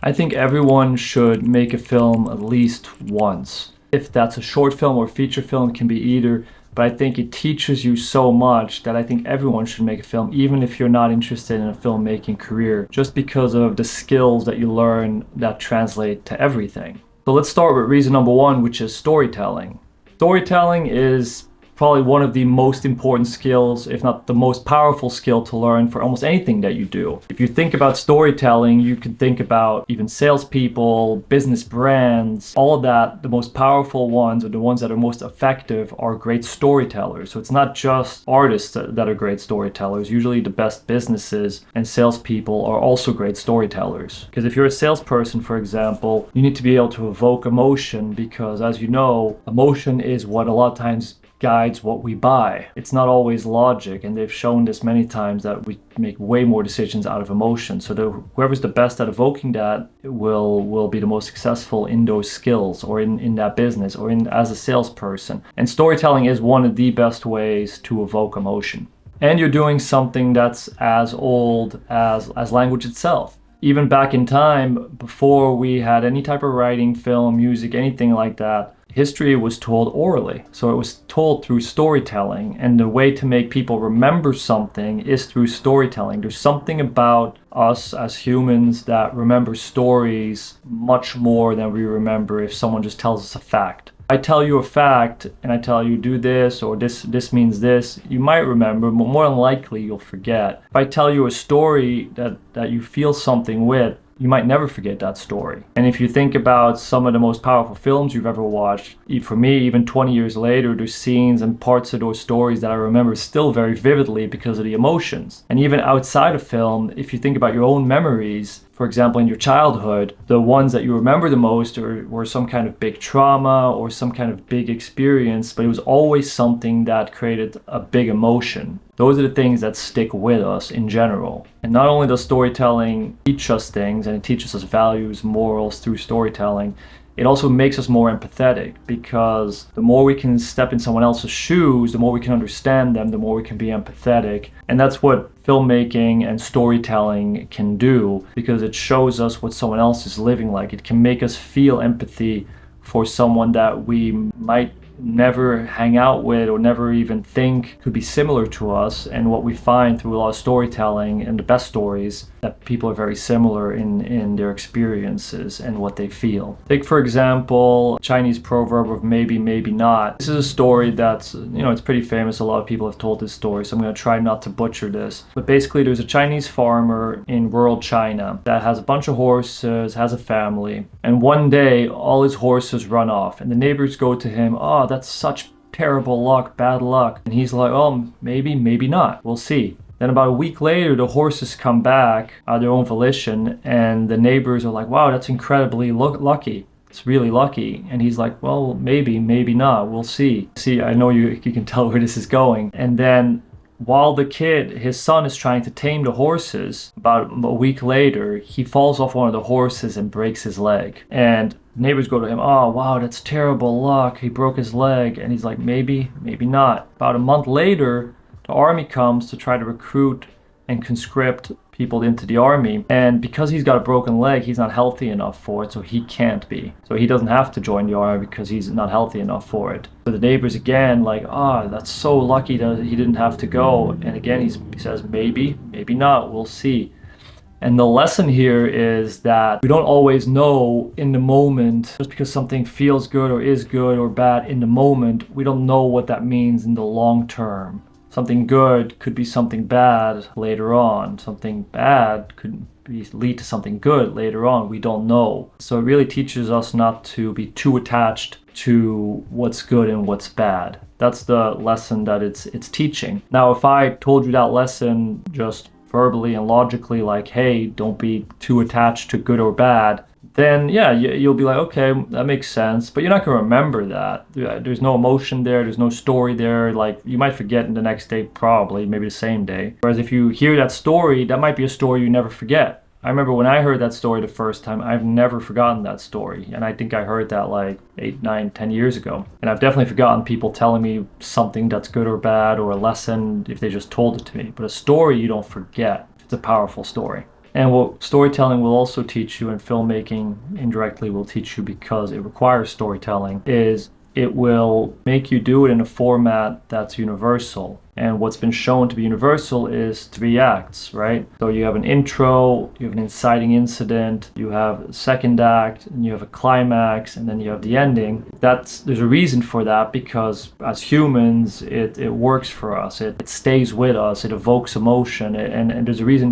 I think everyone should make a film at least once. If that's a short film or feature film, it can be either. But I think it teaches you so much that I think everyone should make a film, even if you're not interested in a filmmaking career, just because of the skills that you learn that translate to everything. So let's start with reason number one, which is storytelling. Storytelling is probably one of the most important skills, if not the most powerful skill to learn for almost anything that you do. If you think about storytelling, you can think about even salespeople, business brands, all of that. The most powerful ones, or the ones that are most effective, are great storytellers. So it's not just artists that are great storytellers. Usually the best businesses and salespeople are also great storytellers. Because if you're a salesperson, for example, you need to be able to evoke emotion, because as you know, emotion is what a lot of times guides what we buy. It's not always logic, and they've shown this many times that we make way more decisions out of emotion. So whoever's the best at evoking that will be the most successful in those skills, or in that business, or as a salesperson. And storytelling is one of the best ways to evoke emotion. And you're doing something that's as old as language itself. Even back in time, before we had any type of writing, film, music, anything like that, history was told orally. So it was told through storytelling, and the way to make people remember something is through storytelling. There's something about us as humans that remember stories much more than we remember if someone just tells us a fact. I tell you a fact and I tell you do this, or this means this, you might remember, but more than likely you'll forget. If I tell you a story that you feel something with, you might never forget that story. And if you think about some of the most powerful films you've ever watched, for me, even 20 years later, there's scenes and parts of those stories that I remember still very vividly because of the emotions. And even outside of film, if you think about your own memories, for example, in your childhood, the ones that you remember the most were some kind of big trauma or some kind of big experience, but it was always something that created a big emotion. Those are the things that stick with us in general. And not only does storytelling teach us things, and it teaches us values, morals through storytelling, it also makes us more empathetic, because the more we can step in someone else's shoes, the more we can understand them, the more we can be empathetic. And that's what filmmaking and storytelling can do, because it shows us what someone else is living like. It can make us feel empathy for someone that we might never hang out with or never even think could be similar to us. And what we find through a lot of storytelling, and the best stories, that people are very similar in their experiences and what they feel. Take, for example, Chinese proverb of maybe, maybe not. This is a story that's, it's pretty famous. A lot of people have told this story, so I'm going to try not to butcher this. But basically, there's a Chinese farmer in rural China that has a bunch of horses, has a family, and one day all his horses run off, and the neighbors go to him, "Oh, that's such terrible luck, bad luck." And he's like, "Oh, maybe, maybe not. We'll see." Then about a week later, the horses come back of their own volition, and the neighbors are like, "Wow, that's incredibly lucky. It's really lucky." And he's like, "Well, maybe, maybe not. We'll see." See, I know you can tell where this is going. And then while his son is trying to tame the horses, about a week later, he falls off one of the horses and breaks his leg. And neighbors go to him, "Oh, wow, that's terrible luck. He broke his leg." And he's like, "Maybe, maybe not." About a month later, the army comes to try to recruit and conscript people into the army. And because he's got a broken leg, he's not healthy enough for it, so he can't be. So he doesn't have to join the army because he's not healthy enough for it. So the neighbors again, like, "Oh, that's so lucky that he didn't have to go." And again, he says, "Maybe, maybe not. We'll see." And the lesson here is that we don't always know in the moment. Just because something feels good or is good or bad in the moment, we don't know what that means in the long term. Something good could be something bad later on. Something bad could lead to something good later on. We don't know. So it really teaches us not to be too attached to what's good and what's bad. That's the lesson that it's teaching. Now, if I told you that lesson just verbally and logically, like, "Hey, don't be too attached to good or bad," then yeah, you'll be like, "Okay, that makes sense," but you're not going to remember that. There's no emotion there, there's no story there. Like, you might forget in the next day, probably, maybe the same day. Whereas if you hear that story, that might be a story you never forget. I remember when I heard that story the first time, I've never forgotten that story. And I think I heard that like 8, 9, 10 years ago. And I've definitely forgotten people telling me something that's good or bad, or a lesson if they just told it to me. But a story you don't forget if it's a powerful story. And what storytelling will also teach you, and filmmaking indirectly will teach you because it requires storytelling, is it will make you do it in a format that's universal. And what's been shown to be universal is 3 acts, right? So you have an intro, you have an inciting incident, you have a second act, and you have a climax, and then you have the ending. There's a reason for that, because as humans, it works for us. It stays with us. It evokes emotion, and there's a reason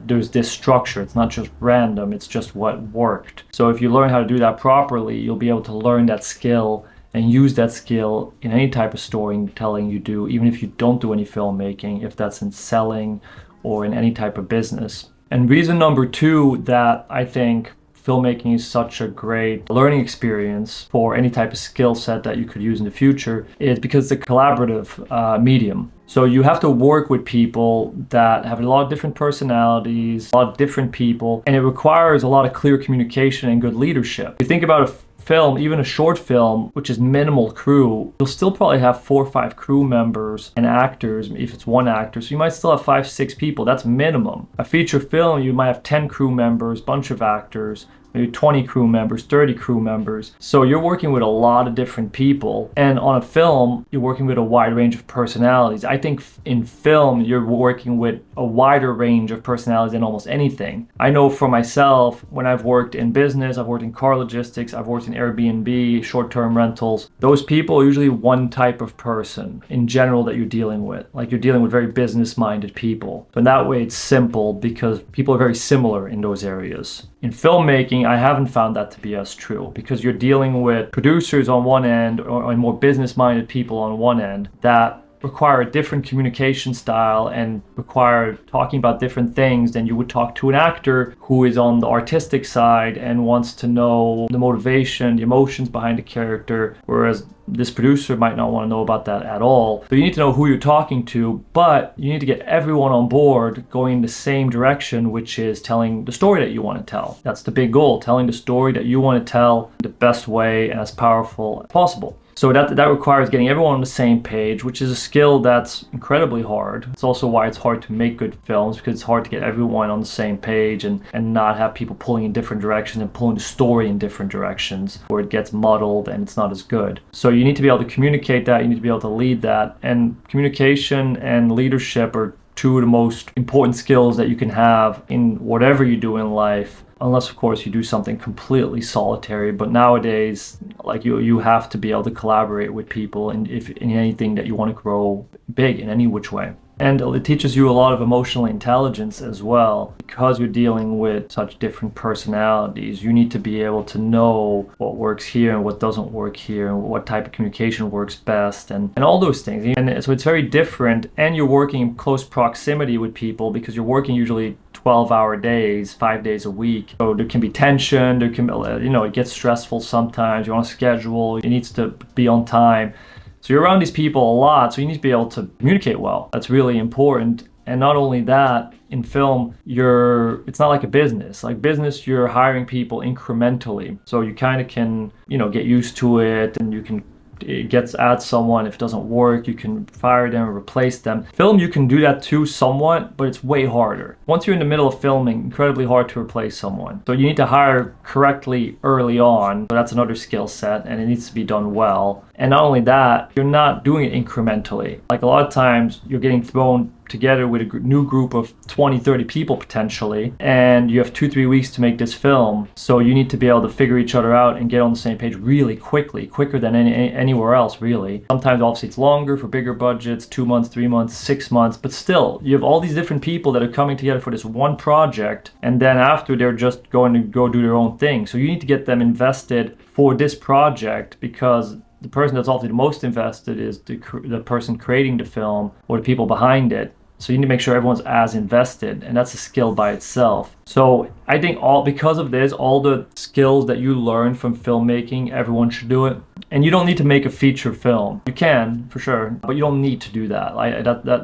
there's this structure. It's not just random. It's just what worked. So if you learn how to do that properly, you'll be able to learn that skill and use that skill in any type of storytelling you do, even if you don't do any filmmaking, if that's in selling or in any type of business. And reason number 2 that I think filmmaking is such a great learning experience for any type of skill set that you could use in the future is because it's a collaborative medium. So you have to work with people that have a lot of different personalities, a lot of different people, and it requires a lot of clear communication and good leadership. You think about a film, even a short film, which is minimal crew, you'll still probably have 4 or 5 crew members and actors, if it's 1 actor. So you might still have 5, 6 people. That's minimum. A feature film, you might have 10 crew members, bunch of actors, maybe 20 crew members, 30 crew members. So you're working with a lot of different people. And on a film, you're working with a wide range of personalities. I think in film, you're working with a wider range of personalities than almost anything. I know for myself, when I've worked in business, I've worked in car logistics, I've worked in Airbnb, short-term rentals, those people are usually one type of person in general that you're dealing with. Like, you're dealing with very business-minded people. But in that way, it's simple because people are very similar in those areas. In filmmaking, I haven't found that to be as true, because you're dealing with producers on one end or more business-minded people on one end that require a different communication style and require talking about different things than you would talk to an actor who is on the artistic side and wants to know the motivation, the emotions behind the character, whereas this producer might not want to know about that at all. So you need to know who you're talking to, but you need to get everyone on board going in the same direction, which is telling the story that you want to tell. That's the big goal, telling the story that you want to tell the best way and as powerful as possible. So that requires getting everyone on the same page, which is a skill that's incredibly hard. It's also why it's hard to make good films, because it's hard to get everyone on the same page and not have people pulling in different directions and pulling the story in different directions where it gets muddled and it's not as good. So you need to be able to communicate that, you need to be able to lead that, and communication and leadership are 2 of the most important skills that you can have in whatever you do in life, unless of course you do something completely solitary. But nowadays, like, you have to be able to collaborate with people in anything that you want to grow big in any which way. And it teaches you a lot of emotional intelligence as well. Because you're dealing with such different personalities, you need to be able to know what works here and what doesn't work here, and what type of communication works best, and all those things. And so it's very different, and you're working in close proximity with people because you're working usually 12-hour days, 5 days a week. So there can be tension, there can, it gets stressful sometimes. You're on a schedule, it needs to be on time. So you're around these people a lot, so you need to be able to communicate well. That's really important. And not only that, in film, it's not like a business. Like business, you're hiring people incrementally. So you kind of can, get used to it, and you can add someone. If it doesn't work, you can fire them or replace them. Film, you can do that too somewhat, but it's way harder. Once you're in the middle of filming, incredibly hard to replace someone. So you need to hire correctly early on. So that's another skill set, and it needs to be done well. And not only that, you're not doing it incrementally. Like, a lot of times you're getting thrown together with a new group of 20, 30 people potentially, and you have 2-3 weeks to make this film. So you need to be able to figure each other out and get on the same page really quickly, quicker than anywhere else, really. Sometimes obviously it's longer for bigger budgets, 2 months, 3 months, 6 months, but still, you have all these different people that are coming together for this one project, and then after they're just going to go do their own thing. So you need to get them invested for this project, because the person that's often the most invested is the person creating the film or the people behind it. So you need to make sure everyone's as invested, and that's a skill by itself. So I think because of this, all the skills that you learn from filmmaking, everyone should do it. And you don't need to make a feature film. You can, for sure, but you don't need to do that.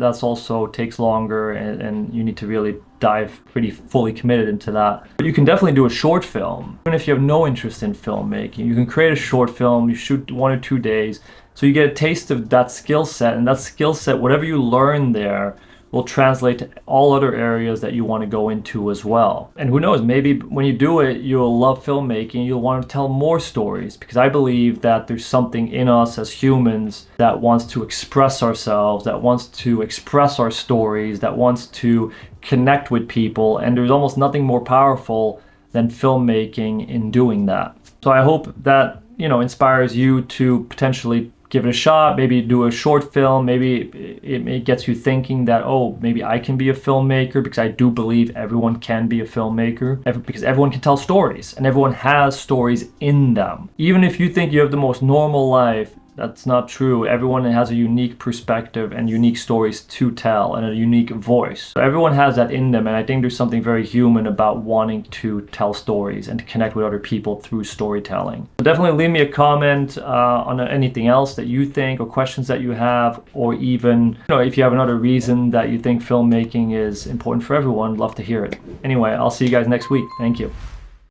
That's also takes longer, and you need to really dive pretty fully committed into that. But you can definitely do a short film. Even if you have no interest in filmmaking, you can create a short film, you shoot 1 or 2 days. So you get a taste of that skill set, and that skill set, whatever you learn there, will translate to all other areas that you want to go into as well. And who knows, maybe when you do it, you'll love filmmaking, you'll want to tell more stories, because I believe that there's something in us as humans that wants to express ourselves, that wants to express our stories, that wants to connect with people, and there's almost nothing more powerful than filmmaking in doing that. So I hope that, inspires you to potentially give it a shot, maybe do a short film, maybe it gets you thinking that, oh, maybe I can be a filmmaker, because I do believe everyone can be a filmmaker, because everyone can tell stories, and everyone has stories in them. Even if you think you have the most normal life, that's not true. Everyone has a unique perspective and unique stories to tell and a unique voice. So everyone has that in them, and I think there's something very human about wanting to tell stories and to connect with other people through storytelling. So definitely leave me a comment on anything else that you think, or questions that you have, or even if you have another reason that you think filmmaking is important for everyone. Love to hear it. Anyway, I'll see you guys next week. Thank you.